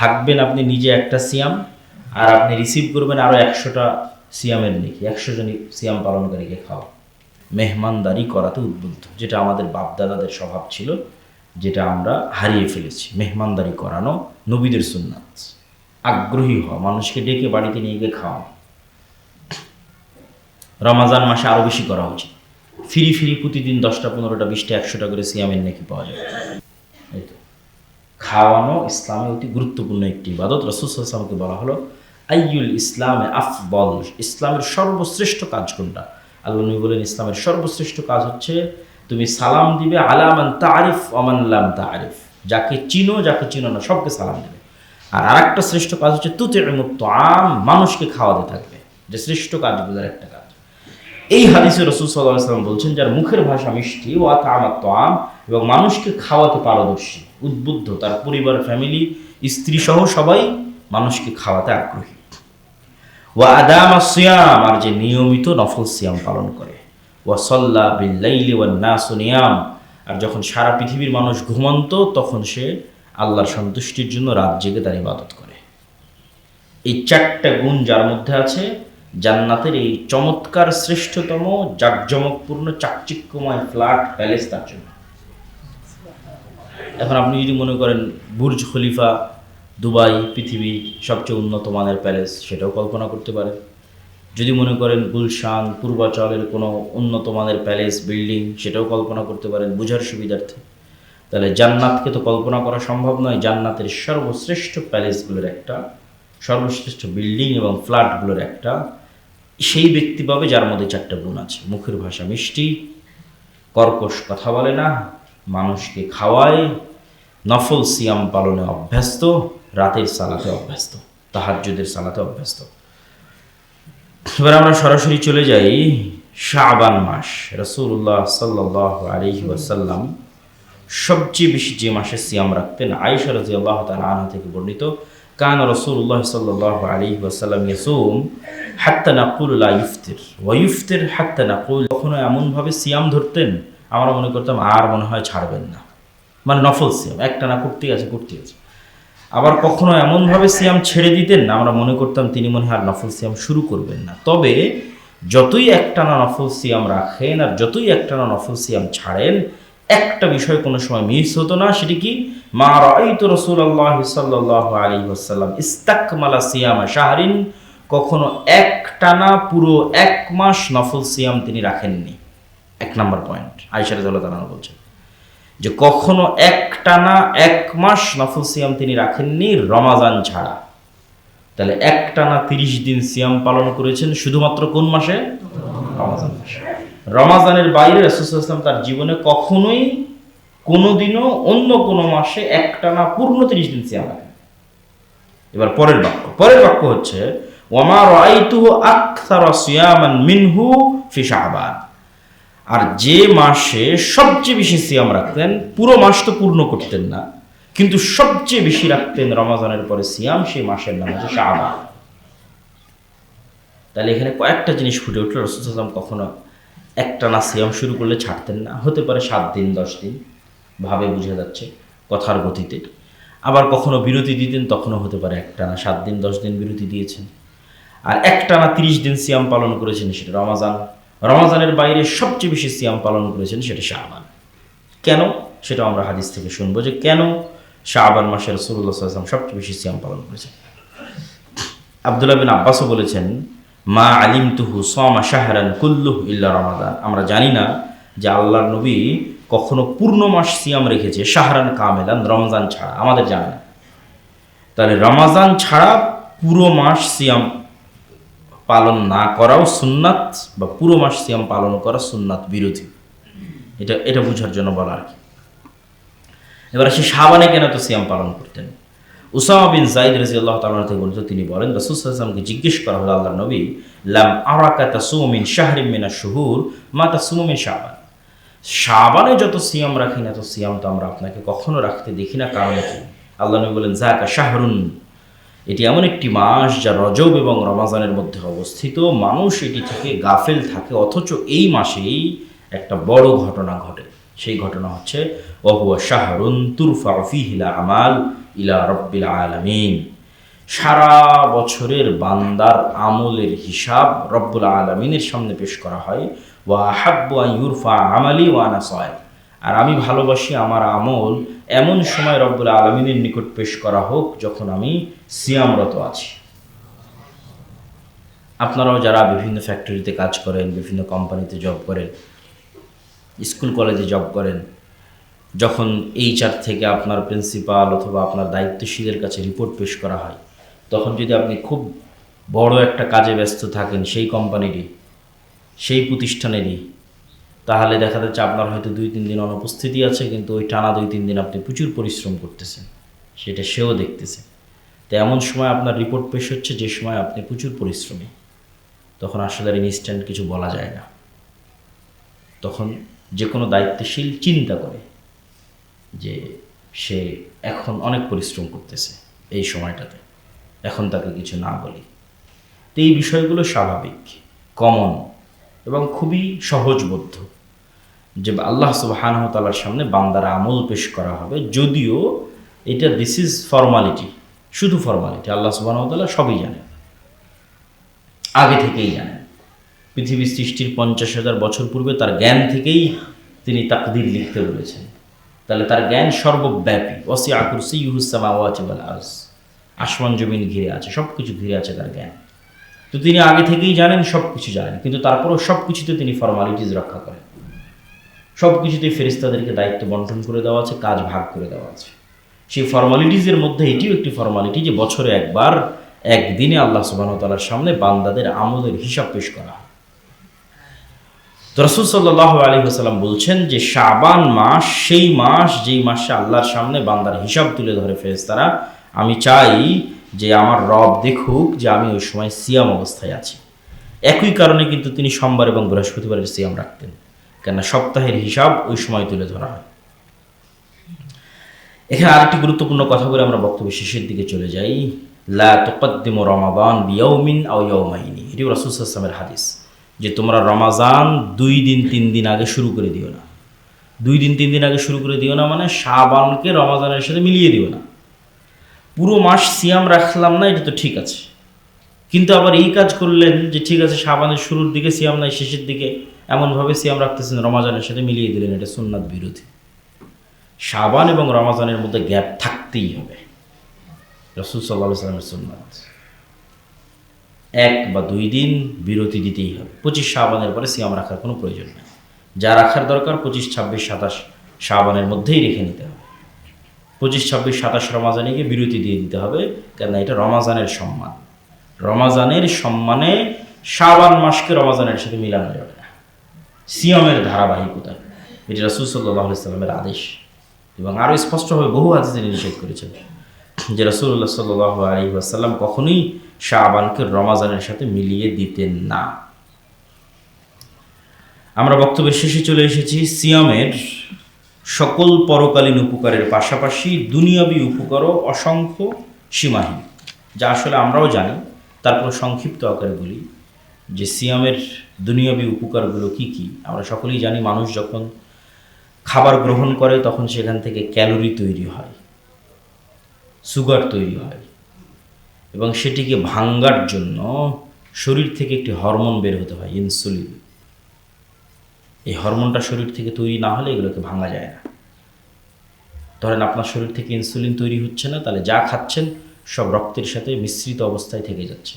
থাকবেন আপনি নিজে একটা সিয়াম, আর আপনি রিসিভ করবেন আরও 100টা সিয়ামের নেকি, 100 জন সিয়াম পালনকারীকে খাওয়া। মেহমানদারি করাতে উদ্বুদ্ধ, যেটা আমাদের বাপদাদাদের স্বভাব ছিল, যেটা আমরা হারিয়ে ফেলেছি। মেহমানদারি করানো নবীদের সুন্নাত। আগ্রহী হওয়া, মানুষকে ডেকে বাড়িতে নিয়ে গিয়ে খাওয়া। রমাজান মাসে আরও বেশি করা উচিত। ফিরি প্রতিদিন 10টা 15টা 20টা 100টা করে সিয়ামের নেকি পাওয়া যাবে। এই তো খাওয়ানো ইসলামে অতি গুরুত্বপূর্ণ একটি ইবাদত। রাসূল সাল্লাল্লাহু আলাইহি ওয়াসাল্লামকে বলা হলো আইয়ুল ইসলামে আফদল, ইসলামের সর্বশ্রেষ্ঠ কাজ কোনটা? আল্লাহ নবী বলেন ইসলামের সর্বশ্রেষ্ঠ কাজ হচ্ছে তুমি সালাম দিবে আলা মান তারিফ ওয়া মান লাম তারিফ, যাকে চিনো যাকে চিনো না সবকে সালাম দিবে। আর আরেকটা শ্রেষ্ঠ কাজ হচ্ছে তুতিমুত তাআম, মানুষকে খাওয়াতে থাকবে, যে শ্রেষ্ঠ কাজগুলোর একটা কাজ। এই হাদিসে রাসূল সাল্লাল্লাহু আলাইহি ওয়াসাল্লাম বলছেন যার মুখের ভাষা মিষ্টি, ওয়া তাআমাত তাআম, এবং মানুষকে খাওয়াতে পারদর্শী, উদ্বুদ্ধ, তার পরিবার ফ্যামিলি স্ত্রী সহ সবাই মানুষকে খাওয়াতে আগ্রহী। ওয়া আদামাস সিয়াম, আর যে নিয়মিত নফল সিয়াম পালন করে। ওয়া সাল্লা বিল লাইলি ওয়ান নাসু নিয়াম, আর যখন সারা পৃথিবীর মানুষ ঘুমন্ত তখন সে আল্লাহর সন্তুষ্টির জন্য রাত জেগে তার ইবাদত করে। এই 4টা গুণ যার মধ্যে আছে, জান্নাতের এই চমৎকার শ্রেষ্ঠতম জাঁকজমকপূর্ণ চাকচিক্যময় ফ্ল্যাট প্যালেস তার জন্য। এখন আপনি যদি মনে করেন বুর্জ খলিফা দুবাই পৃথিবীর সবচেয়ে উন্নত মানের প্যালেস, সেটাও কল্পনা করতে পারেন। যদি মনে করেন গুলশান পূর্বাচলের কোনো উন্নত মানের প্যালেস বিল্ডিং, সেটাও কল্পনা করতে পারেন বোঝার সুবিধার্থে। তাহলে জান্নাতকে তো কল্পনা করা সম্ভব নয়। জান্নাতের সর্বশ্রেষ্ঠ প্যালেসগুলোর একটা, সর্বশ্রেষ্ঠ বিল্ডিং এবং ফ্ল্যাটগুলোর একটা সেই ব্যক্তি পাবে যার মধ্যে 4টা গুণ আছে। মুখের ভাষা মিষ্টি, কর্কশ কথা বলে না, মানুষকে খাওয়ায়, নফল সিয়াম পালনে অভ্যস্ত, রাতের সালাতে অভ্যস্ত, তাহাজ্জুদের সালাতে অভ্যস্ত। এবার আমরা সরাসরি চলে যাই শাবান মাস। রাসূলুল্লাহ সাল্লাল্লাহু আলাইহি ওয়াসাল্লাম সবচেয়ে বেশি যে মাসে সিয়াম রাখতেন, আয়েশা রাদিয়াল্লাহু তাআলা আনহা থেকে বর্ণিত, কান রাসূলুল্লাহ সাল্লাল্লাহু আলাইহি ওয়াসাল্লাম ইয়াসুম হাত্তা নাকুলু লা ইফতির ওয়া ইফতির হাত্তা নাকুল। কখনো এমনভাবে সিয়াম ধরতেন আমরা মনে করতাম আর মনে হয় ছাড়বেন না, মানে নফল সিয়াম একটানা করতেই আছে। আবার কখনো এমনভাবে সিয়াম ছেড়ে দিতেন আমরা মনে করতাম তিনি মনে হয় আর নফল সিয়াম শুরু করবেন না। তবে যতই একটানা নফল সিয়াম রাখেন আর যতই একটানা নফল সিয়াম ছাড়েন, একটা বিষয় কোনো সময় মিস হতো না। সেটি কি? মা রাআইতু রাসূলুল্লাহ সাল্লাল্লাহু আলাইহি ওয়াসাল্লাম ইস্তাকমালা সিয়ামা শাহরিন, কখনো একটানা পুরো 1 মাস নফল সিয়াম তিনি রাখেননি। 1 নম্বর পয়েন্ট আয়েশা রাদিয়াল্লাহু তাআলা বলছেন যে কখনো একটানা 1 মাস নফল সিয়াম তিনি রাখেননি রমাজান ছাড়া। তাহলে একটানা 30 দিন সিয়াম পালন করেছেন শুধুমাত্র কোন মাসে? রমাজান মাসে। রমাজানের বাইরে রাসূল সাল্লাল্লাহু আলাইহি ওয়াসাল্লাম তার জীবনে কখনোই কোনোদিনও অন্য কোনো মাসে একটানা পূর্ণ 30 দিন সিয়াম রাখেন। এবার পরের বাক্য হচ্ছে ওয়ামা রাআইতুহু আকসারা সিয়ামান মিনহু ফি শাবান, আর যে মাসে সবচেয়ে বেশি সিয়াম রাখতেন, পুরো মাস তো পূর্ণ করতেন না, কিন্তু সবচেয়ে বেশি রাখতেন রমাজানের পরে সিয়াম, সেই মাসের নাম হচ্ছে শাবান। তাহলে এখানে কয়েকটা জিনিস ফুটে উঠল। রাসূল সাল্লাল্লাহু আলাইহি ওয়াসাল্লাম কখনো একটানা সিয়াম শুরু করলে ছাড়তেন না, হতে পারে 7 দিন 10 দিন, ভাবে বোঝা যাচ্ছে কথার গতিতে। আবার কখনো বিরতি দিতেন, তখনও হতে পারে একটানা 7 দিন 10 দিন বিরতি দিয়েছেন। আর একটানা 30 দিন সিয়াম পালন করেছেন, সেটা রমাজান। রমাজানের বাইরে সবচেয়ে বেশি সিয়াম পালন করেছেন সেটা শাবান। কেন? সেটা আমরা হাদিস থেকে শুনবো যে কেন শাবান মাসে রাসূলুল্লাহ সাল্লাল্লাহু আলাইহি ওয়াসাল্লাম সবচেয়ে বেশি সিয়াম পালন করেছেন। আব্দুল্লাহ বিন আব্বাসও বলেছেন মা আলিমতুহু সামা শাহরান কুল্লুহু ইল্লা রমাদান, আমরা জানি না যে আল্লাহর নবী কখনো পূর্ণ মাস সিয়াম রেখেছে শাহরান কামেলান, রমজান ছাড়া, আমাদের জানা না। তাহলে রমাজান ছাড়া পুরো মাস সিয়াম পালন না করাও সুন্নাত, বা পুরো মাস সিয়াম পালন করা সুন্নাত বিরোধী। এটা বোঝার জন্য বলা আর কি। এবার সে শাবানে কেন তো সিয়াম পালন করতেন? উসামা বিন যায়েদ রাদিয়াল্লাহু তাআলা থেকে বর্ণিত, তিনি বলেন রাসূল সাল্লাল্লাহু আলাইহি ওয়াসাল্লামকে জিজ্ঞেস করা হলো আল্লাহর নবী লাম আরাকা তাসুমু মিন শাহরিন মিনাশ শুহুর মা তাসুমু মিন শাবান, শাবানে যত সিয়াম রাখেন এত সিয়াম তো আমরা আপনাকে কখনো রাখতে দেখি না, কারণ কি? আল্লাহ নবী বলেন যাকা শাহরুন, এটি এমন একটি মাস যা রজব এবং রমাজানের মধ্যে অবস্থিত, মানুষ এটি থেকে গাফেল থাকে, অথচ এই মাসেই একটা বড় ঘটনা ঘটে। সেই ঘটনা হচ্ছে ওয়া হুয়া শাহরুন তুরফাউ ফীহিল আমাল, ইলা রাব্বিল আলামিন। সারা বছরের বান্দার আমলের হিসাব রব্বুল আলামিনের সামনে পেশ করা হয়। ওয়া আহাব্বু আন ইউরফা আমালি ওয়া আনা সায়িম, আর আমি ভালোবাসি আমার আমল এমন সময় রব্বুল আলামিনের নিকট পেশ করা হোক যখন আমি সিয়ামরত আছি। আপনারাও যারা বিভিন্ন ফ্যাক্টরিতে কাজ করেন, বিভিন্ন কোম্পানিতে জব করেন, স্কুল কলেজে জব করেন, যখন HR থেকে আপনার প্রিন্সিপাল অথবা আপনার দায়িত্বশীলের কাছে রিপোর্ট পেশ করা হয়, তখন যদি আপনি খুব বড় একটা কাজে ব্যস্ত থাকেন সেই কোম্পানিরই, সেই প্রতিষ্ঠানেরই, তাহলে দেখা যাচ্ছে আপনার হয়তো 2-3 দিন অনুপস্থিতি আছে, কিন্তু ওই টানা 2-3 দিন আপনি প্রচুর পরিশ্রম করতেছেন, সেটা সেও দেখতেছে। তো এমন সময় আপনার রিপোর্ট পেশ হচ্ছে যে সময় আপনি প্রচুর পরিশ্রমী, তখন আসলে আর ইনস্ট্যান্ট কিছু বলা যায় না। তখন যে কোনো দায়িত্বশীল চিন্তা করে যে সে এখন অনেক পরিশ্রম করতেছে এই সময়টাতে, এখন তাকে কিছু না বলি। তো এই বিষয়গুলো স্বাভাবিক, কমন এবং খুবই সহজবোধ্য যে আল্লাহ সুবহানাহু ওয়া তাআলার সামনে বান্দার আমল পেশ করা হবে। যদিও এটা দিস ইজ ফর্মালিটি, শুধু ফর্মালিটি। আল্লাহ সুবহানাহু ওয়া তাআলা সবই জানেন, আগে থেকেই জানেন। পৃথিবীর সৃষ্টির 50,000 বছর পূর্বে তার জ্ঞান থেকেই তিনি তাকদীর লিখতে বলেছেন। তাহলে তার জ্ঞান সর্বব্যাপী। ওয়াসিআ কুরসিয়্যুহুস সামাওয়াতি ওয়াল আরজ, আসমান জমিন ঘিরে আছে, সব কিছু ঘিরে আছে তার জ্ঞান। তো তিনি আগে থেকেই জানেন, সব কিছু জানেন, কিন্তু তারপরেও সব কিছুতে তিনি ফর্মালিটিজ রক্ষা করেন। সব কিছুতেই ফেরেশতাদেরকে দায়িত্ব বন্টন করে দেওয়া আছে, কাজ ভাগ করে দেওয়া আছে। সেই ফর্মালিটিজের মধ্যে এটিও একটি ফর্মালিটি যে বছরে একবার, একদিনে আল্লাহ সুবহানাহু ওয়া তাআলার সামনে বান্দাদের আমলের হিসাব পেশ করা হয়। তো রাসূল সাল্লাল্লাহু আলাইহি ওয়াসাল্লাম বলছেন যে শাবান মাস সেই মাস যেই মাসে আল্লাহর সামনে বান্দার হিসাব তুলে ধরে ফেরেশতারা। আমি চাই যে আমার রব দেখুক যে আমি ওই সময় সিয়াম অবস্থায় আছি। একই কারণে কিন্তু তিনি সোমবার এবং বৃহস্পতিবারের সিয়াম রাখতেন, কেননা সপ্তাহের হিসাব ওই সময় তুলে ধরা হয়। এখানে আরেকটি গুরুত্বপূর্ণ কথা বলে আমরা বক্তব্য শেষের দিকে চলে যাই। লা তুকদ্দিমু রমাদান বিয়াউমিন আও ইয়াউমাইনি, এটিও রাসূল সাল্লাল্লাহু আলাইহি ওয়াসাল্লামের হাদিস যে তোমরা রমাজান 2 দিন 3 দিন আগে শুরু করে দিও না। 2 দিন 3 দিন আগে শুরু করে দিও না মানে শাবানকে রমাজানের সাথে মিলিয়ে দিও না। পুরো মাস সিয়াম রাখলাম না, এটা তো ঠিক আছে, কিন্তু আবার এই কাজ করলেন যে ঠিক আছে শাবানের শুরুর দিকে সিয়াম নাই, শেষের দিকে এমনভাবে সিয়াম রাখতেছেন রমাজানের সাথে মিলিয়ে দিলেন, এটা সুন্নাত বিরোধী। শাবান এবং রমাজানের মধ্যে গ্যাপ থাকতেই হবে, রাসূল সাল্লাল্লাহু আলাইহি ওয়াসাল্লামের সুন্নাত। 1 বা 2 দিন বিরতি দিতেই হবে। 25 শাবানের পরে সিয়াম রাখার কোনো প্রয়োজন নেই। যা রাখার দরকার 25, 26, 27 শাবানের মধ্যেই রেখে নিতে হবে। 25, 26, 27 রমাজানে গিয়ে বিরতি দিয়ে দিতে হবে, কেননা এটা রমাজানের সম্মান। রমাজানের সম্মানে শাবান মাসকে রমাজানের সাথে মিলানো যাবে না। সিয়ামের ধারাবাহিকতা এটি রাসূল সাল্লাল্লাহু আলাইহি ওয়াসাল্লামের আদেশ, এবং আরও স্পষ্টভাবে বহু হাদিসে নিষেধ করেছেন যে রাসূলুল্লাহ সাল্লাল্লাহু আলাইহি ওয়াসাল্লাম কখনোই শাবানকে রমাজানের সাথে মিলিয়ে দিতেন না। আমরা বক্তব্যের শেষে চলে এসেছি। সিয়ামের সকল পরকালীন উপকারের পাশাপাশি দুনিয়াবী উপকারও অসংখ্য সীমাহীন, যা আসলে আমরাও জানি, তারপর সংক্ষিপ্ত আকারে বলি যে সিয়ামের দুনিয়াবী উপকারগুলো কি কি। আমরা সকলেই জানি মানুষ যখন খাবার গ্রহণ করে তখন সেখান থেকে ক্যালোরি তৈরি হয়, সুগার তৈরি হয়, এবং সেটিকে ভাঙার জন্য শরীর থেকে একটি হরমোন বের হতে হয়, ইনসুলিন। এই হরমোনটা শরীর থেকে তৈরি না হলে এগুলোকে ভাঙা যায় না। ধরেন আপনার শরীর থেকে ইনসুলিন তৈরি হচ্ছে না, তাহলে যা খাচ্ছেন সব রক্তের সাথে মিশ্রিত অবস্থায় থেকে যাচ্ছে।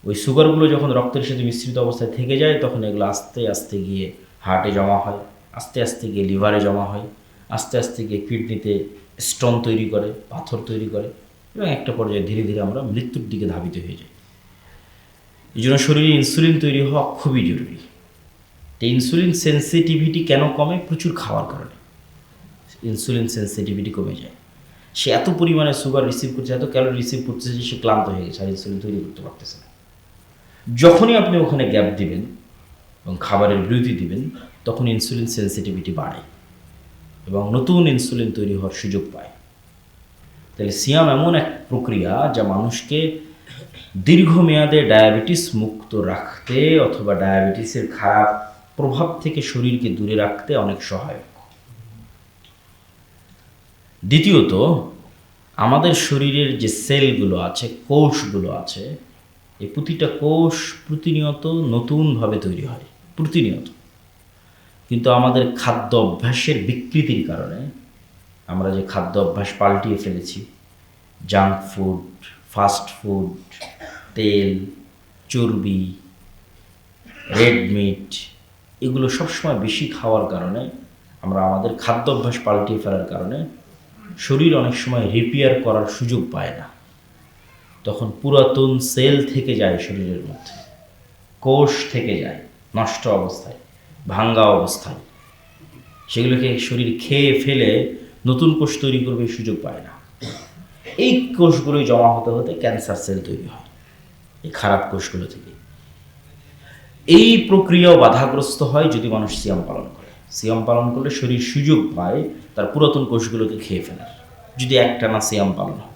ওই সুগারগুলো যখন রক্তের সাথে মিশ্রিত অবস্থায় থেকে যায় তখন এগুলো আস্তে আস্তে গিয়ে হার্টে জমা হয়, আস্তে আস্তে গিয়ে লিভারে জমা হয়, আস্তে আস্তে গিয়ে কিডনিতে স্টোন তৈরি করে, পাথর তৈরি করে, এবং একটা পর্যায়ে ধীরে ধীরে আমরা মৃত্যুর দিকে ধাবিত হয়ে যাই। এই জন্য শরীরে ইনসুলিন তৈরি হওয়া খুবই জরুরি। এই ইনসুলিন সেন্সিটিভিটি কেন কমে? প্রচুর খাওয়ার কারণে ইনসুলিন সেন্সিটিভিটি কমে যায়। সে এত পরিমাণে সুগার রিসিভ করছে, এত ক্যালোরি রিসিভ করতেছে যে সে ক্লান্ত হয়ে গেছে, আর ইনসুলিন তৈরি করতে পারতেছে না। যখনই আপনি ওখানে গ্যাপ দিবেন এবং খাবারের বিরতি দিবেন, তখন ইনসুলিন সেন্সিটিভিটি বাড়ে এবং নতুন ইনসুলিন তৈরি হওয়ার সুযোগ পায়। তাহলে সিয়াম এমন এক প্রক্রিয়া যা মানুষকে দীর্ঘমেয়াদে ডায়াবেটিস মুক্ত রাখতে অথবা ডায়াবেটিসের খারাপ প্রভাব থেকে শরীরকে দূরে রাখতে অনেক সহায়ক। দ্বিতীয়ত, আমাদের শরীরের যে সেলগুলো আছে, কোষগুলো আছে, এই প্রতিটা কোষ প্রতিনিয়ত নতুনভাবে তৈরি হয়, প্রতিনিয়ত। কিন্তু আমাদের খাদ্য অভ্যাসের বিকৃতির কারণে আমরা যে খাদ্য অভ্যাস পাল্টিয়ে ফেলেছি, জাঙ্ক ফুড, ফাস্ট ফুড, তেল, চর্বি, রেড মিট, এগুলো সবসময় বেশি খাওয়ার কারণে, আমরা আমাদের খাদ্য অভ্যাস পাল্টিয়ে ফেলার কারণে শরীর অনেক সময় রিপেয়ার করার সুযোগ পায় না। তখন পুরাতন সেল থেকে যায় শরীরের মধ্যে, কোষ থেকে যায় নষ্ট অবস্থায়, ভাঙ্গা অবস্থায়। সেগুলোকে শরীর খেয়ে ফেলে নতুন কোষ তৈরি করবে সুযোগ পায় না। এই কোষগুলোই জমা হতে হতে ক্যান্সার সেল তৈরি হয়, এই খারাপ কোষগুলো থেকে। এই প্রক্রিয়াও বাধাগ্রস্ত হয় যদি মানুষ সিয়াম পালন করে। সিয়াম পালন করলে শরীর সুযোগ পায় তার পুরাতন কোষগুলোকে খেয়ে ফেলার। যদি একটানা সিয়াম পালন হয়,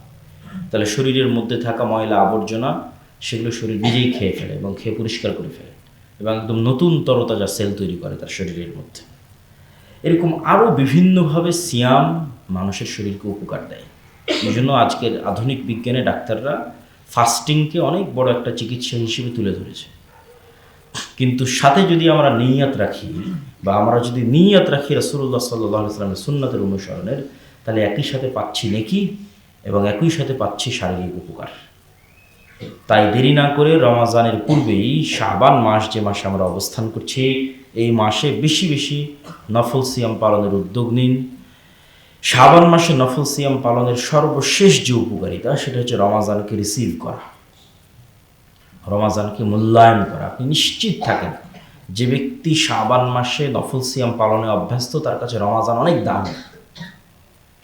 তাহলে শরীরের মধ্যে থাকা ময়লা আবর্জনা সেগুলো শরীর নিজেই খেয়ে ফেলে এবং খেয়ে পরিষ্কার করে ফেলে এবং একদম নতুন তরতাজা সেল তৈরি করে তার শরীরের মধ্যে। এরকম আরও বিভিন্নভাবে সিয়াম মানুষের শরীরকে উপকার দেয়। এই জন্য আজকের আধুনিক বিজ্ঞানে ডাক্তাররা ফাস্টিংকে অনেক বড় একটা চিকিৎসা হিসেবে তুলে ধরেছে। কিন্তু সাথে যদি আমরা নিয়ত রাখি, বা আমরা যদি নিয়ত রাখি রাসূলুল্লাহ সাল্লাল্লাহু আলাইহি ওয়াসাল্লামের সুন্নাতের অনুসরণের, তাহলে একই সাথে পাচ্ছি নেকি এবং একই সাথে পাচ্ছি শারীরিক উপকার। তাই দেরি না করে রমাজানের পূর্বেই শাবান মাস, যে মাসে আমরা অবস্থান করছি, এই মাসে বেশি বেশি নফল সিয়াম পালনের উদ্যোগ নিন। শাবান মাসে নফল সিয়াম পালনের সর্বশেষ যে উপকারিতা, সেটা হচ্ছে রমাজানকে রিসিভ করা, রমাজানকে মূল্যায়ন করা। আপনি নিশ্চিত থাকেন যে ব্যক্তি শাবান মাসে নফল সিয়াম পালনে অভ্যস্ত, তার কাছে রমাজান অনেক দাম।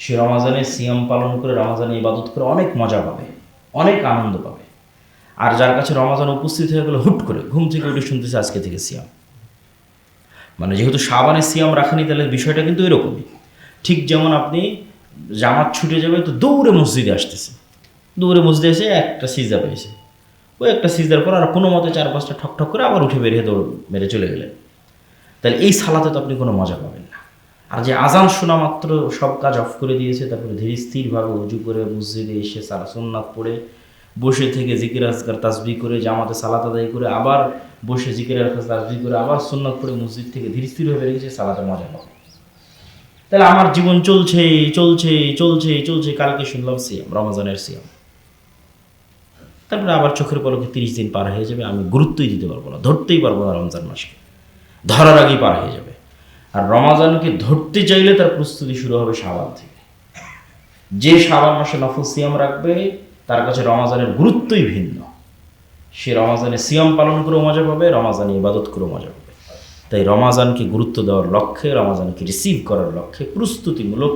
সে রমাজানে সিয়াম পালন করে, রমাজানে ইবাদত করে অনেক মজা পাবে, অনেক আনন্দ পাবে। আর যার কাছে রমাজান উপস্থিত হয়ে গেলে হুট করে ঘুম থেকে উঠে শুনতেছে আজকে থেকে সিয়াম, মানে যেহেতু শাবানে সিয়াম রাখেনি, তাহলে বিষয়টা কিন্তু এরকমই। ঠিক যেমন আপনি জামাত ছুটে যাবে তো দৌড়ে মসজিদে আসতেছে, দৌড়ে মসজিদে এসে একটা সিজদা পেয়েছে, ওই একটা সিজদার পর আর কোনো মতে 4-5টা ঠক ঠক করে আবার উঠে বেরিয়ে দৌড় মেরে চলে গেলেন। তাহলে এই সালাতে তো আপনি কোনো মজা পাবেন না। আর যে আজান শোনা মাত্র সব কাজ অফ করে দিয়েছে, তারপরে ধীরে স্থিরভাবে উজু করে মসজিদে এসে সারা সুন্নাত পড়ে বসে থেকে জিকির আজকার তাসবিহ করে জামাতে সালাত আদায় করে আবার বসে জিকির আজকার তাসবিহ করে আবার সুন্নাত পড়ে মসজিদ থেকে ধীরে স্থিরভাবে বেরিয়ে গেছে, সালাতে মজা পাবে। তাহলে আমার জীবন চলছে চলছে চলছে চলছে, কালকে শুনলাম সিয়াম, রমজানের সিয়াম, তারপরে আবার চোখের পলকে 30 দিন পার হয়ে যাবে, আমি গুরুত্বই দিতে পারবো না, ধরতেই পারবো না রমজান মাসকে, ধরার আগেই পার হয়ে যাবে। আর রমাজানকে ধরতে চাইলে তার প্রস্তুতি শুরু হবে শাবান থেকে। যে শাবান মাসে নফল সিয়াম রাখবে, তার কাছে রমাজানের গুরুত্বই ভিন্ন। সে রমাজানে সিয়াম পালন করেও মজা পাবে, রমাজানে ইবাদত করেও মজা পাবে। তাই রমাজানকে গুরুত্ব দেওয়ার লক্ষ্যে, রমাজানকে রিসিভ করার লক্ষ্যে প্রস্তুতিমূলক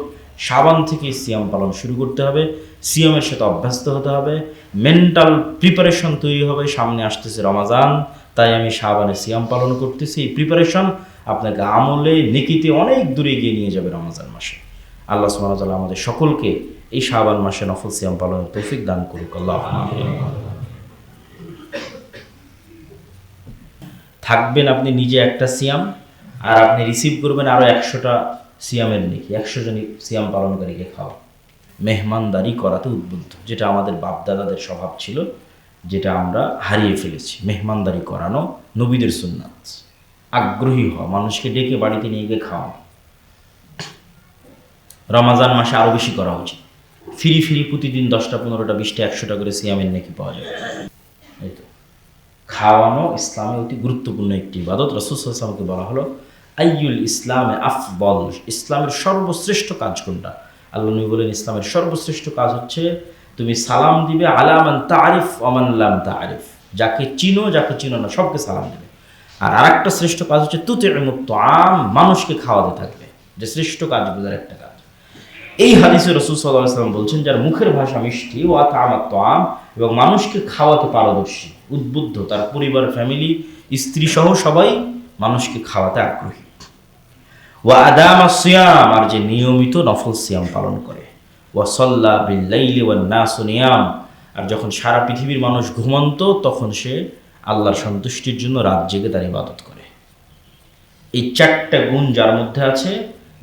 শাবান থেকে সিয়াম পালন শুরু করতে হবে। সিয়ামের সাথে অভ্যস্ত হতে হবে, মেন্টাল প্রিপারেশন তৈরি হবে, সামনে আসতেছে রমাজান, তাই আমি শাবানে সিয়াম পালন করতেছি। এই প্রিপারেশন আপনাকে আমলে নেকিতে অনেক দূরে এগিয়ে নিয়ে যাবে রমাজান মাসে। আল্লাহ সুবহানাহু ওয়া তাআলা আমাদের সকলকে এই শাবান মাসে নফল সিয়াম পালনের তৌফিক দান করুক। আল্লাহুম্মা আমিন। থাকবেন আপনি নিজে একটা সিয়াম, আর আপনি রিসিভ করবেন আরও 100টা সিয়ামের নেকি, 100 জন সিয়াম পালনকারীকে খাওয়া। মেহমানদারি করাতে উদ্বুদ্ধ, যেটা আমাদের বাপদাদাদের স্বভাব ছিল, যেটা আমরা হারিয়ে ফেলেছি। মেহমানদারি করানো নবীদের সুন্নাত। আগ্রহী হওয়া, মানুষকে ডেকে বাড়িতে নিয়ে গিয়ে খাওয়া। রমাজান মাসে আরও বেশি করা উচিত। ফিরি ফিরি প্রতিদিন 10টা 15টা 20টা 100টা করে সিয়ামের নেকি পাওয়া যাবে। এই তো খাওয়ানো ইসলামে অতি গুরুত্বপূর্ণ একটি ইবাদত। রাসূল সাল্লাল্লাহু আলাইহি ওয়াসাল্লামকে বলা হলো আইয়ুল ইসলামে আফদল, ইসলামের সর্বশ্রেষ্ঠ কাজ কোনটা? আল্লাহ নবী বলেন ইসলামের সর্বশ্রেষ্ঠ কাজ হচ্ছে তুমি সালাম দিবে আলা মান তারিফ ওয়া মান লাম তারিফ, যাকে চিনো যাকে চিনো না সবকে সালাম দিবে। আর আরেকটা শ্রেষ্ঠ কাজ হচ্ছে তুতিমুত তাআম, মানুষকে খাওয়াতে থাকবে, যে শ্রেষ্ঠ কাজগুলোর একটা কাজ। এই হাদিসে রাসূল সাল্লাল্লাহু আলাইহি ওয়াসাল্লাম বলছেন যার মুখের ভাষা মিষ্টি, ওয়া তাআমাত তাআম, এবং মানুষকে খাওয়াতে পারদর্শী, উদ্বুদ্ধ, তার পরিবার, ফ্যামিলি, স্ত্রী সহ সবাই মানুষকে খাওয়াতে আগ্রহী। ওয়া আদামাস সিয়াম, আর যে নিয়মিত নফল সিয়াম পালন করে। ওয়া সাল্লা বিল লাইলি ওয়ান নাসু নিয়াম, আর যখন সারা পৃথিবীর মানুষ ঘুমন্ত তখন সে আল্লাহর সন্তুষ্টির জন্য রাত জেগে তার ইবাদত করে। এই 4টা গুণ যার মধ্যে আছে,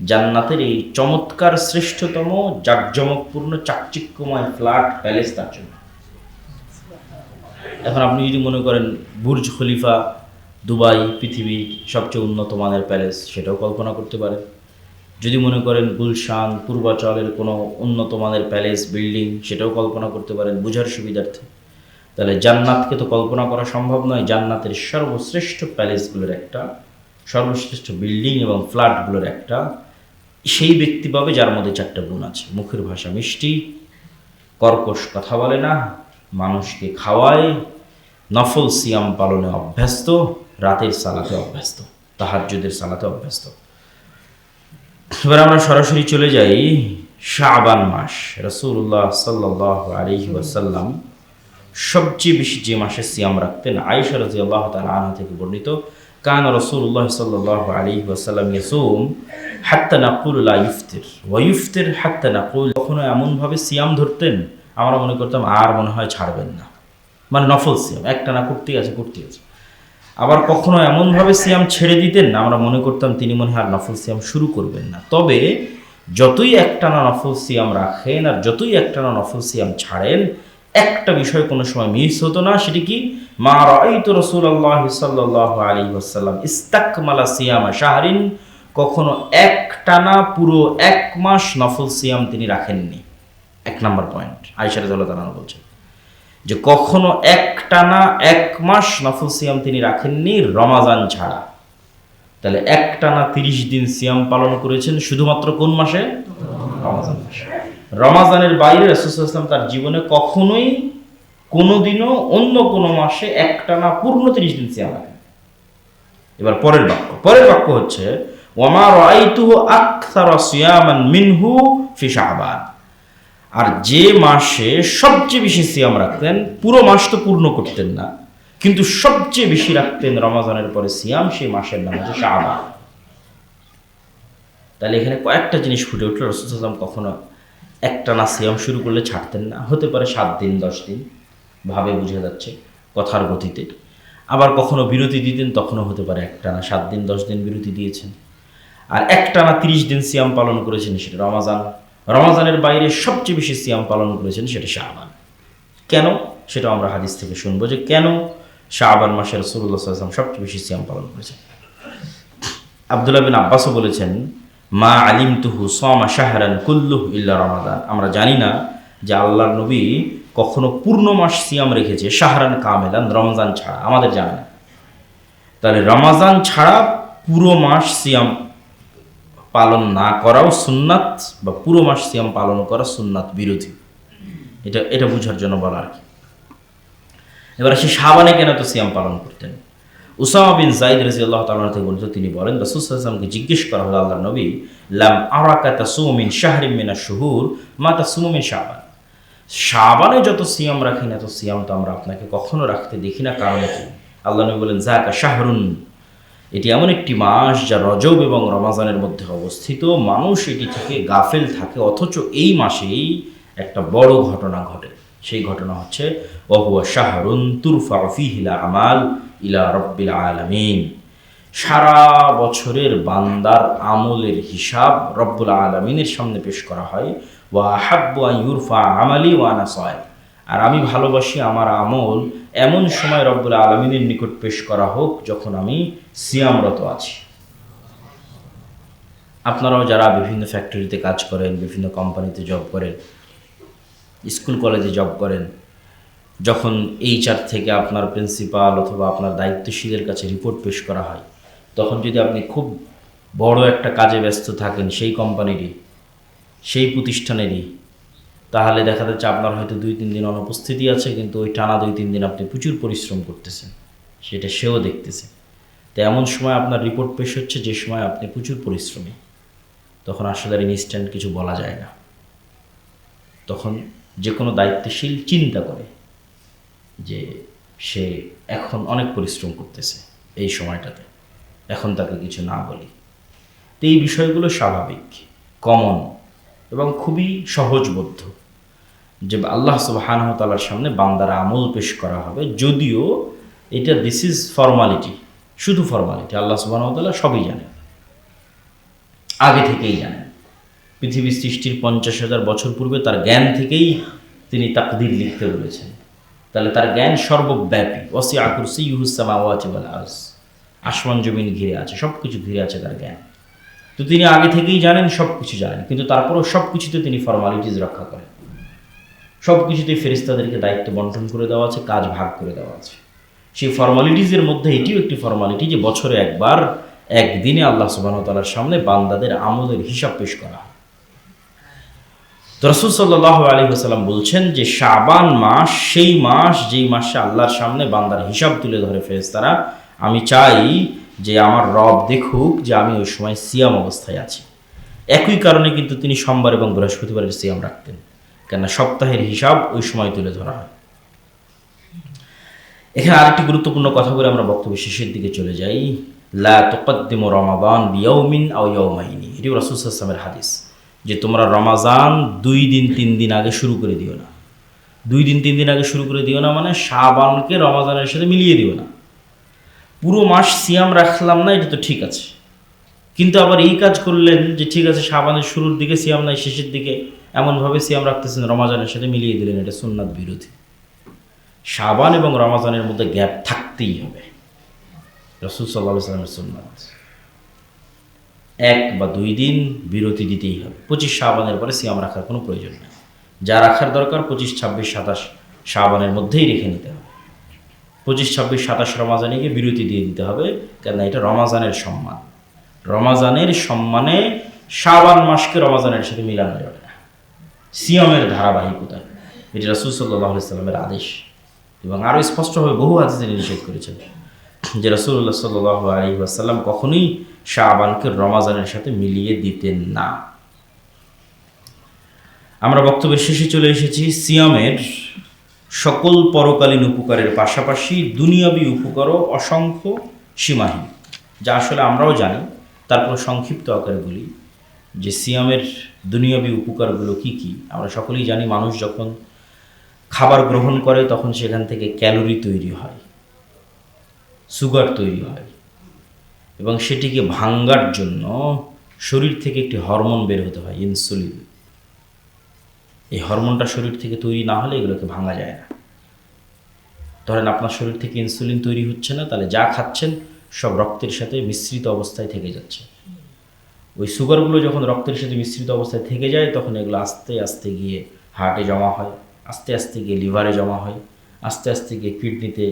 জান্নাতের এই চমৎকার শ্রেষ্ঠতম জাঁকজমকপূর্ণ চাকচিক্যময় ফ্ল্যাট প্যালেস তার জন্য। এখন আপনি যদি মনে করেন বুর্জ খলিফা দুবাই পৃথিবীর সবচেয়ে উন্নত মানের প্যালেস, সেটাও কল্পনা করতে পারেন। যদি মনে করেন গুলশান পূর্বাচলের কোনো উন্নত মানের প্যালেস বিল্ডিং, সেটাও কল্পনা করতে পারেন বোঝার সুবিধার্থে। তাহলে জান্নাতকে তো কল্পনা করা সম্ভব নয়। জান্নাতের সর্বশ্রেষ্ঠ প্যালেসগুলোর একটা, সর্বশ্রেষ্ঠ বিল্ডিং এবং ফ্ল্যাটগুলোর একটা সেই ব্যক্তি পাবে যার মধ্যে চারটা গুণ আছে: মুখের ভাষা মিষ্টি, কর্কশ কথা বলে না, মানুষকে খাওয়ায়, নফল সিয়াম পালনে অভ্যস্ত, রাতের সালাতে অভ্যস্ত, তাহাজ্জুদের সালাতে অভ্যস্ত। এবার আমরা সরাসরি চলে যাই শাবান মাস। রাসূলুল্লাহ সাল্লাল্লাহু আলাইহি ওয়াসাল্লাম সবচেয়ে বেশি যে মাসে সিয়াম রাখতেন, আয়েশা রাদিয়াল্লাহু তাআলা আনহা থেকে বর্ণিত, কানা রাসূলুল্লাহ সাল্লাল্লাহু আলাইহি ওয়াসাল্লাম ইয়াসুম হাত্তা নাকুল লা ইফতির ওয়া ইফতির হাত্তা নাকুল। কখনো এমনভাবে সিয়াম ধরতেন আমরা মনে করতাম আর মনে হয় ছাড়বেন না, মানে নফল সিয়াম একটানা করতেই আছে। আবার কখনো এমনভাবে সিয়াম ছেড়ে দিতেন না, আমরা মনে করতাম তিনি মনে হয় আর নফল সিয়াম শুরু করবেন না। তবে যতই একটানা নফল সিয়াম রাখেন আর যতই একটানা নফল সিয়াম ছাড়েন, একটা বিষয় কোনো সময় মিস হতো না। সেটি কি? মা রাআইতু রাসূলুল্লাহ সাল্লাল্লাহু আলাইহি ওয়াসাল্লাম ইস্তাকমালা সিয়ামা শাহরিন, কখনো একটানা পুরো এক মাস নফল সিয়াম তিনি রাখেননি। এক নাম্বার পয়েন্ট আয়েশা রাদিয়াল্লাহু তাআলা বলছেন যে কখনো একটানা এক মাস নফল সিয়াম তিনি রাখেননি রমাজান ছাড়া। তাহলে একটানা 30 দিন সিয়াম পালন করেছেন শুধুমাত্র কোন মাসে? রমাজান মাসে। রমাজানের বাইরে রাসূল সাল্লাল্লাহু আলাইহি ওয়াসাল্লাম তার জীবনে কখনোই কোনোদিনও অন্য কোনো মাসে একটানা পূর্ণ 30 দিন সিয়াম রাখেন। এবার পরের বাক্য হচ্ছে ওয়ামা রাআইতুহু আকসারা সিয়ামান মিনহু ফি শাবান। আর যে মাসে সবচেয়ে বেশি সিয়াম রাখতেন, পুরো মাস তো পূর্ণ করতেন না, কিন্তু সবচেয়ে বেশি রাখতেন রমাজানের পরে সিয়াম, সেই মাসের নাম হচ্ছে শাবান। তাহলে এখানে কয়েকটা জিনিস ফুটে উঠল। রাসূল সাল্লাল্লাহু আলাইহি ওয়াসাল্লাম কখনো একটানা সিয়াম শুরু করলে ছাড়তেন না। হতে পারে 7 দিন 10 দিন, ভাবে বোঝা যাচ্ছে কথার গতিতে। আবার কখনো বিরতি দিতেন, তখনও হতে পারে একটানা 7 দিন 10 দিন বিরতি দিয়েছেন। আর একটানা 30 দিন সিয়াম পালন করেছেন, সেটা রমাজান। রমাজানের বাইরে সবচেয়ে বেশি সিয়াম পালন করেছেন, সেটা শাবান। কেন? সেটা আমরা হাদিস থেকে শুনবো যে কেন শাবান মাসে রাসূলুল্লাহ সাল্লাল্লাহু আলাইহি ওয়াসাল্লাম সবচেয়ে বেশি সিয়াম পালন করেছেন। আব্দুল্লাহ বিন আব্বাসও বলেছেন, মা আলিমতুহু সামা শাহরান কুল্লুহু ইল্লা রমাদান। আমরা জানি না যে আল্লাহর নবী কখনো পূর্ণ মাস সিয়াম রেখেছে শাহরান কামেলান, রমজান ছাড়া, আমাদের জানা না। তাহলে রমাজান ছাড়া পুরো মাস সিয়াম পালন না করাও সুন্নাত, বা পুরো মাস সিয়াম পালন করা সুন্নাত বিরোধী। এটা বোঝার জন্য বলা আর কি। এবার সে শাবানে কেন তো সিয়াম পালন করতেন? উসামা বিন যায়েদ রাদিয়াল্লাহু তাআলা থেকে বর্ণিত, তিনি বলেন রাসূল সাল্লাল্লাহু আলাইহি ওয়াসাল্লামকে জিজ্ঞেস করা হলো, আল্লাহর নবী, লাম আরাকা তাসুমু মিন শাহরিন মিনাশ শুহুর মা তাসুমু মিন শাবান। শাবানে যত সিয়াম রাখেন এত সিয়াম তো আমরা আপনাকে কখনো রাখতে দেখি না, কারণ কি? আল্লাহ নবী বলেন, যাকা শাহরুন, এটি এমন একটি মাস যা রজব এবং রমাজানের মধ্যে অবস্থিত। মানুষ এটি থেকে গাফেল থাকে, অথচ এই মাসেই একটা বড় ঘটনা ঘটে। সেই ঘটনা হচ্ছে ওয়াহুয়া শাহরুন তুরফা ফীহিল আমাল ইলা রাব্বিল আলামিন। সারা বছরের বান্দার আমলের হিসাব রব্বুল আলামিনের সামনে পেশ করা হয়। ওয়া হাব্বু আন ইউরফা আমালি ওয়া আনা সায়ম। আর আমি ভালোবাসি আমার আমল এমন সময় রব্বুল আলামিনের নিকট পেশ করা হোক যখন আমি সিয়ামরত আছি। আপনারাও যারা বিভিন্ন ফ্যাক্টরিতে কাজ করেন, বিভিন্ন কোম্পানিতে জব করেন, স্কুল কলেজে জব করেন, যখন HR থেকে আপনার প্রিন্সিপাল অথবা আপনার দায়িত্বশীলের কাছে রিপোর্ট পেশ করা হয়, তখন যদি আপনি খুব বড় একটা কাজে ব্যস্ত থাকেন সেই কোম্পানিরই, সেই প্রতিষ্ঠানেরই, তাহলে দেখা যাচ্ছে আপনার হয়তো 2-3 দিন অনুপস্থিতি আছে, কিন্তু ওই টানা 2-3 দিন আপনি প্রচুর পরিশ্রম করতেছেন, সেটা সেও দেখতেছে। তো এমন সময় আপনার রিপোর্ট পেশ হচ্ছে যে সময় আপনি প্রচুর পরিশ্রমী, তখন আসলে আর ইনস্ট্যান্ট কিছু বলা যায় না। তখন যে কোনো দায়িত্বশীল চিন্তা করে যে সে এখন অনেক পরিশ্রম করতেছে এই সময়টাতে, এখন তাকে কিছু না বলি। তো এই বিষয়গুলো স্বাভাবিক, কমন এবং খুবই সহজবোধ্য যে আল্লাহ সুবহানাহু ওয়া তাআলার সামনে বান্দার আমল পেশ করা হবে। যদিও এটা দিস ইজ ফর্মালিটি, শুধু ফর্মালিটি, আল্লাহ সুবহানাহু ওয়া তাআলা সবই জানেন। আগে থেকেই জানেন। পৃথিবী সৃষ্টির 50,000 বছর পূর্বে তার জ্ঞান থেকেই তিনি তাকদীর লিখতে বলেছেন। তাহলে তার জ্ঞান সর্বব্যাপী। ওয়াসিআ কুরসিয়্যুহুস সামাওয়াতি ওয়াল আরজ, আসমান জমিন ঘিরে আছে, সব কিছু ঘিরে আছে তার জ্ঞান। তো তিনি আগে থেকেই জানেন, সব কিছু জানেন, কিন্তু তারপরেও সব কিছুতে তিনি ফর্মালিটিস রক্ষা করেন। সব কিছুতেই ফেরেশতাদেরকে দায়িত্ব বন্টন করে দেওয়া আছে, কাজ ভাগ করে দেওয়া আছে। সেই ফর্মালিটিসের মধ্যে এটিও একটি ফর্মালিটি যে বছরে একবার, একদিনে আল্লাহ সুবহানাহু ওয়া তাআলার সামনে বান্দাদের আমলের হিসাব পেশ করা হয়। তো রাসূল সাল্লাল্লাহু আলাইহি ওয়াসাল্লাম বলছেন যে শাবান মাস সেই মাস যেই মাসে আল্লাহর সামনে বান্দার হিসাব তুলে ধরে ফেরেশতারা। আমি চাই যে আমার রব দেখুক যে আমি ওই সময় সিয়াম অবস্থায় আছি। একই কারণে কিন্তু তিনি সোমবার এবং বৃহস্পতিবারের সিয়াম রাখতেন, কেননা সপ্তাহের হিসাব ওই সময় তুলে ধরা হয়। এখানে আরেকটি গুরুত্বপূর্ণ কথা বলে আমরা বক্তব্য শেষের দিকে চলে যাই। লা তুকদ্দিমু রমাদান বিয়াউমিন আও ইয়াউমাইনি, এটিও রাসূল সাল্লাল্লাহু আলাইহি ওয়াসাল্লামের হাদিস, যে তোমরা রমাজান 2 দিন 3 দিন আগে শুরু করে দিও না। 2 দিন 3 দিন আগে শুরু করে দিও না মানে শাবানকে রমাজানের সাথে মিলিয়ে দিও না। পুরো মাস সিয়াম রাখলাম না, এটা তো ঠিক আছে, কিন্তু আবার এই কাজ করলেন যে ঠিক আছে শাবানের শুরুর দিকে সিয়াম নাই, শেষের দিকে এমনভাবে সিয়াম রাখতেছেন রমাজানের সাথে মিলিয়ে দিলেন, এটা সুন্নাত বিরোধী। শাবান এবং রমাজানের মধ্যে গ্যাপ থাকতেই হবে, রাসূল সাল্লাল্লাহু আলাইহি ওয়াসাল্লামের সুন্নাত। 1 বা 2 দিন বিরতি দিতেই হবে। 25 শাবানের পরে সিয়াম রাখার কোনো প্রয়োজন নেই। যা রাখার দরকার 25, 26, 27 শাবানের মধ্যেই রেখে নিতে হবে। 25, 26, 27 রমাজানে গিয়ে বিরতি দিয়ে দিতে হবে, কেননা এটা রমাজানের সম্মান। রমাজানের সম্মানে শাবান মাসকে রমাজানের সাথে মিলানো যাবে না, সিয়ামের ধারাবাহিকতা। এটি রাসূল সাল্লাল্লাহু আলাইহি ওয়াসাল্লামের আদেশ, এবং আরও স্পষ্টভাবে বহু হাদিসে নিষেধ করেছেন যে রাসূলুল্লাহ সাল্লাল্লাহু আলাইহি ওয়াসাল্লাম কখনোই শাবানকে রমাজানের সাথে মিলিয়ে দিতেন না। আমরা বক্তব্যের শেষে চলে এসেছি। সিয়ামের সকল পরকালীন উপকারের পাশাপাশি দুনিয়াবী উপকারও অসংখ্য, সীমাহীন, যা আসলে আমরাও জানি, তারপর সংক্ষিপ্ত আকারে বলি যে সিয়ামের দুনিয়াবী উপকারগুলো কি কি। আমরা সকলেই জানি মানুষ যখন খাবার গ্রহণ করে তখন সেখান থেকে ক্যালোরি তৈরি হয়, সুগার তৈরি হয়, এবং সেটিকে ভাঙার জন্য শরীর থেকে একটি হরমোন বের হতে হয়, ইনসুলিন। এই হরমোনটা শরীর থেকে তৈরি না হলে এগুলোকে ভাঙা যায় না। ধরেন আপনার শরীর থেকে ইনসুলিন তৈরি হচ্ছে না, তাহলে যা খাচ্ছেন সব রক্তের সাথে মিশ্রিত অবস্থায় থেকে যাচ্ছে। ওই সুগারগুলো যখন রক্তের সাথে মিশ্রিত অবস্থায় থেকে যায় তখন এগুলো আস্তে আস্তে গিয়ে হার্টে জমা হয়, আস্তে আস্তে গিয়ে লিভারে জমা হয়, আস্তে আস্তে গিয়ে কিডনিতে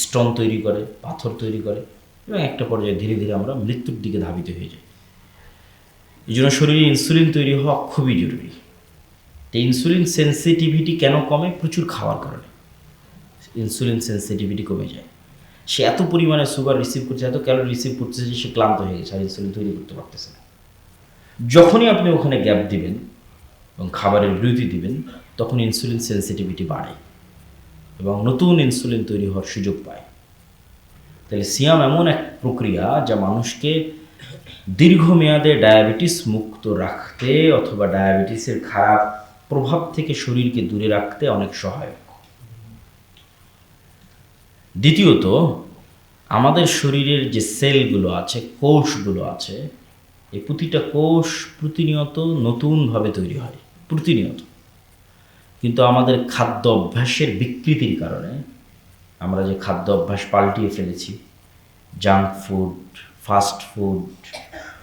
স্টোন তৈরি করে, পাথর তৈরি করে, এবং একটা পর্যায়ে ধীরে ধীরে আমরা মৃত্যুর দিকে ধাবিত হয়ে যাই। এই জন্য শরীরে ইনসুলিন তৈরি হওয়া খুবই জরুরি। তো ইনসুলিন সেন্সিটিভিটি কেন কমে? প্রচুর খাওয়ার কারণে ইনসুলিন সেন্সিটিভিটি কমে যায়। সে এত পরিমাণে সুগার রিসিভ করছে, এত ক্যালোরি রিসিভ করতেছে যে সে ক্লান্ত হয়ে গেছে, আর ইনসুলিন তৈরি করতে পারতেছে না। যখনই আপনি ওখানে গ্যাপ দিবেন এবং খাবারের বিরতি দিবেন, তখন ইনসুলিন সেন্সিটিভিটি বাড়ে এবং নতুন ইনসুলিন তৈরি হওয়ার সুযোগ পায়। তাহলে সিয়াম এমন এক প্রক্রিয়া যা মানুষকে দীর্ঘমেয়াদে ডায়াবেটিস মুক্ত রাখতে অথবা ডায়াবেটিসের খারাপ প্রভাব থেকে শরীরকে দূরে রাখতে অনেক সহায়ক। দ্বিতীয়ত, আমাদের শরীরের যে সেলগুলো আছে, কোষগুলো আছে, এই প্রতিটা কোষ প্রতিনিয়ত নতুনভাবে তৈরি হয়, প্রতিনিয়ত। কিন্তু আমাদের খাদ্য অভ্যাসের বিকৃতির কারণে আমরা যে খাদ্য অভ্যাস পাল্টিয়ে ফেলেছি, জাঙ্ক ফুড, ফাস্ট ফুড,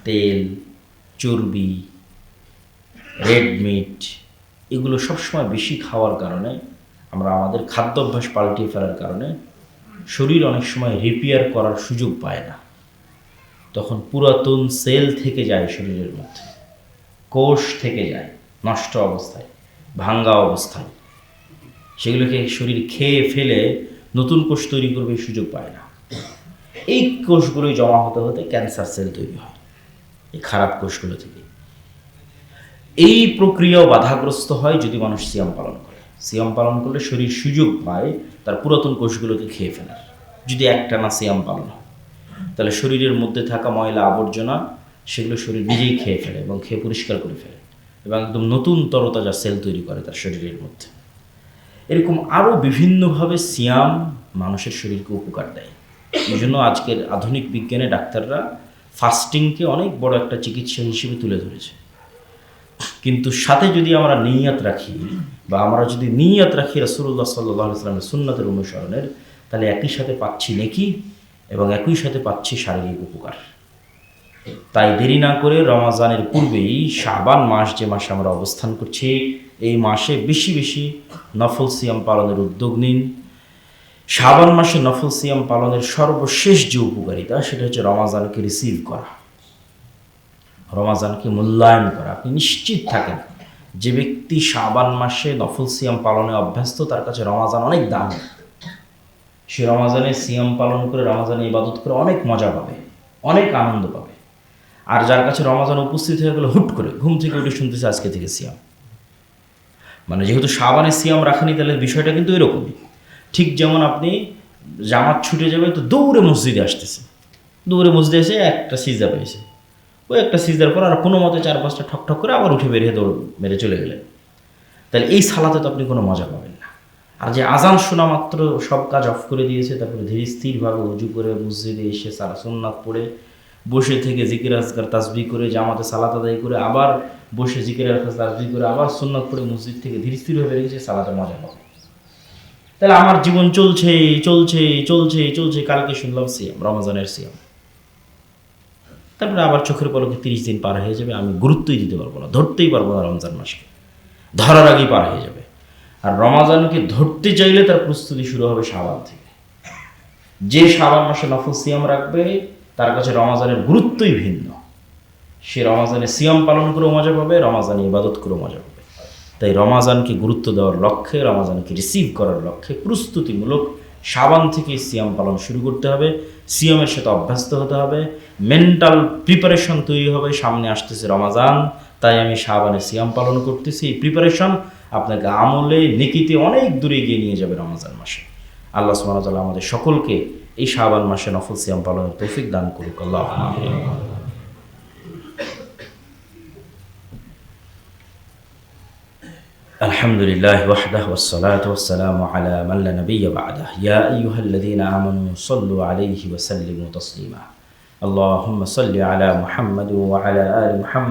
তেল, চর্বি, রেড মিট, এগুলো সবসময় বেশি খাওয়ার কারণে, আমরা আমাদের খাদ্য অভ্যাস পাল্টিয়ে ফেলার কারণে শরীর অনেক সময় রিপেয়ার করার সুযোগ পায় না। তখন পুরাতন সেল থেকে যায় শরীরের মধ্যে, কোষ থেকে যায় নষ্ট অবস্থায়, ভাঙ্গা অবস্থায়। সেগুলোকে শরীর খেয়ে ফেলে নতুন কোষ তৈরি করবে সুযোগ পায় না। এই কোষগুলোই জমা হতে হতে ক্যান্সার সেল তৈরি হয় এই খারাপ কোষগুলো থেকে। এই প্রক্রিয়াও বাধাগ্রস্ত হয় যদি মানুষ সিয়াম পালন করে। সিয়াম পালন করলে শরীর সুযোগ পায় তার পুরাতন কোষগুলোকে খেয়ে ফেলার। যদি একটানা সিয়াম পালন হয় তাহলে শরীরের মধ্যে থাকা ময়লা আবর্জনা সেগুলো শরীর নিজেই খেয়ে ফেলে এবং খেয়ে পরিষ্কার করে ফেলে এবং একদম নতুন তরতাজা সেল তৈরি করে তার শরীরের মধ্যে। এরকম আরও বিভিন্নভাবে সিয়াম মানুষের শরীরকে উপকার দেয়। এই জন্য আজকের আধুনিক বিজ্ঞানে ডাক্তাররা ফাস্টিংকে অনেক বড় একটা চিকিৎসা হিসেবে তুলে ধরেছে। কিন্তু সাথে যদি আমরা নিয়ত রাখি, বা আমরা যদি নিয়ত রাখি রাসূলুল্লাহ সাল্লাল্লাহু আলাইহি ওয়াসাল্লামের সুন্নাতের অনুসরণের, তাহলে একই সাথে পাচ্ছি নেকি এবং একই সাথে পাচ্ছি শারীরিক উপকার। তাই দেরি না করে রমাজানের পূর্বেই শাবান মাস, যে মাসে আমরা অবস্থান করছি, এই মাসে বেশি বেশি নফল সিয়াম পালনের উদ্যোগ নিন। শাবান মাসে নফল সিয়াম পালনের সর্বশেষ যে উপকারিতা, সেটা হচ্ছে রমাজানকে রিসিভ করা, রমাজানকে মূল্যায়ন করা। আপনি নিশ্চিত থাকেন যে ব্যক্তি শাবান মাসে নফল সিয়াম পালনে অভ্যস্ত, তার কাছে রমাজান অনেক দাম। সে রমাজানে সিয়াম পালন করে, রমাজানে ইবাদত করে অনেক মজা পাবে, অনেক আনন্দ পাবে। আর যার কাছে রমাজান উপস্থিত হয়ে গেলে হুট করে ঘুম থেকে উঠে শুনতেছে আজকে থেকে সিয়াম, মানে যেহেতু শাবানে সিয়াম রাখেনি, তাহলে বিষয়টা কিন্তু এরকমই। ঠিক যেমন আপনি জামাত ছুটে যাবে তো দৌড়ে মসজিদে আসতেছে, দৌড়ে মসজিদে এসে একটা সিজদা পেয়েছে, ওই একটা সিজদার পর আর কোনো মতে 4-5টা ঠক করে আবার উঠে বেরিয়ে দৌড় মেরে চলে গেলেন, তাহলে এই সালাতে তো আপনি কোনো মজা পাবেন না। আর যে আজান শোনা মাত্র সব কাজ অফ করে দিয়েছে, তারপরে ধীরে স্থিরভাবে উজু করে মসজিদে এসে সারা সুন্নাত পড়ে বসে থেকে জিকির আজকার তাসবিহ করে জামাতে সালাত আদায় করে আবার বসে জিকির আজকার তাসবিহ করে আবার সুন্নাত পড়ে মসজিদ থেকে ধীরে স্থিরভাবে বেরিয়েছে, সালাতে মজা পাবে। তাহলে আমার জীবন চলছে চলছে চলছে চলছে, কালকে শুনলাম সিয়াম, রমজানের সিয়াম, তারপরে আবার চোখের পলকে 30 দিন পার হয়ে যাবে, আমি গুরুত্বই দিতে পারবো না, ধরতেই পারবো না রমজান মাসকে, ধরার আগেই পার হয়ে যাবে। আর রমাজানকে ধরতে চাইলে তার প্রস্তুতি শুরু হবে শাবান থেকে। যে শাবান মাসে নফল সিয়াম রাখবে, তার কাছে রমাজানের গুরুত্বই ভিন্ন। সে রমাজানে সিয়াম পালন করেও মজা পাবে, রমাজানে ইবাদত করেও মজা পাবে। তাই রমাজানকে গুরুত্ব দেওয়ার লক্ষ্যে, রমাজানকে রিসিভ করার লক্ষ্যে প্রস্তুতিমূলক শাবান থেকে সিয়াম পালন শুরু করতে হবে। সিয়ামের সাথে অভ্যস্ত হতে হবে, মেন্টাল প্রিপারেশন তৈরি হবে, সামনে আসতেছে রমাজান, তাই আমি শাবানে সিয়াম পালন করতেছি। এই প্রিপারেশন আপনাকে আমলে নেকিতে অনেক দূরে এগিয়ে নিয়ে যাবে রমাজান মাসে। আল্লাহ সুবহানাহু ওয়া তাআলা আমাদের সকলকে এই শাবান মাসে নফল সিয়াম পালনের তৌফিক দান করুক। আল্লাহুম্মা আমিন। আলহামদুলিল্লাহ ওয়াহদাহু ওয়াসসালাতু ওয়াসসালামু আলা মান লা নাবিয়্যা বা'দাহু। ইয়া আইয়ুহাল্লাযীনা আমানু সাল্লু আলাইহি ওয়া সাল্লিমু তাসলিমা। আল্লাহুম্মা সাল্লি আলা মুহাম্মাদ ওয়া আলা আলি মুহাম্মাদ